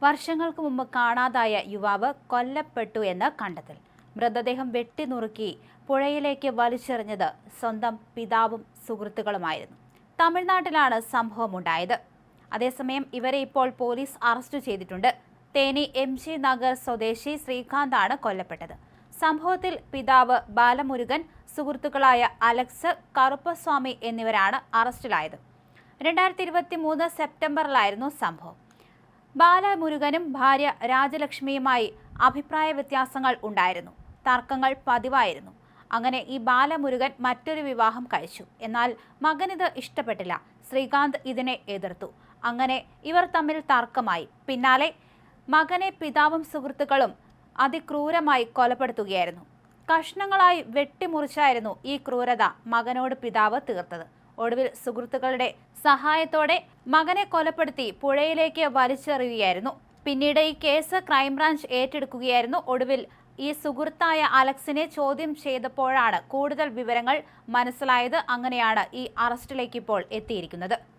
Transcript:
വർഷങ്ങൾക്ക് മുമ്പ് കാണാതായ യുവാവ് കൊല്ലപ്പെട്ടു എന്ന് കണ്ടെത്തൽ. മൃതദേഹം വെട്ടിനുറുക്കി പുഴയിലേക്ക് വലിച്ചെറിഞ്ഞത് സ്വന്തം പിതാവും സുഹൃത്തുക്കളുമായിരുന്നു. തമിഴ്നാട്ടിലാണ് സംഭവമുണ്ടായത്. അതേസമയം ഇവരെ ഇപ്പോൾ പോലീസ് അറസ്റ്റ് ചെയ്തിട്ടുണ്ട്. തേനി MG നഗർ സ്വദേശി ശ്രീകാന്താണ് കൊല്ലപ്പെട്ടത്. സംഭവത്തിൽ പിതാവ് ബാലമുരുകൻ, സുഹൃത്തുക്കളായ അലക്സ്, കറുപ്പസ്വാമി എന്നിവരാണ് അറസ്റ്റിലായത്. 2023 സെപ്റ്റംബറിലായിരുന്നു സംഭവം. ബാലമുരുകനും ഭാര്യ രാജലക്ഷ്മിയുമായി അഭിപ്രായ വ്യത്യാസങ്ങൾ ഉണ്ടായിരുന്നു. തർക്കങ്ങൾ പതിവായിരുന്നു. അങ്ങനെ ഈ ബാലമുരുകൻ മറ്റൊരു വിവാഹം കഴിച്ചു. എന്നാൽ മകനിത് ഇഷ്ടപ്പെട്ടില്ല. ശ്രീകാന്ത് ഇതിനെ എതിർത്തു. അങ്ങനെ ഇവർ തമ്മിൽ തർക്കമായി. പിന്നാലെ മകനെ പിതാവും സുഹൃത്തുക്കളും അതിക്രൂരമായി കൊലപ്പെടുത്തുകയായിരുന്നു. കഷ്ണങ്ങളായി വെട്ടിമുറിച്ചായിരുന്നു ഈ ക്രൂരത മകനോട് പിതാവ് തീർത്തത്. ഒടുവിൽ സുഹൃത്തുക്കളുടെ സഹായത്തോടെ മകനെ കൊലപ്പെടുത്തി പുഴയിലേക്ക് വലിച്ചെറിയുകയായിരുന്നു. പിന്നീട് ഈ കേസ് ക്രൈംബ്രാഞ്ച് ഏറ്റെടുക്കുകയായിരുന്നു. ഒടുവിൽ ഈ സുഹൃത്തായ അലക്സിനെ ചോദ്യം ചെയ്തപ്പോഴാണ് കൂടുതൽ വിവരങ്ങൾ മനസ്സിലായത്. അങ്ങനെയാണ് ഈ അറസ്റ്റിലേക്ക് ഇപ്പോൾ എത്തിയിരിക്കുന്നത്.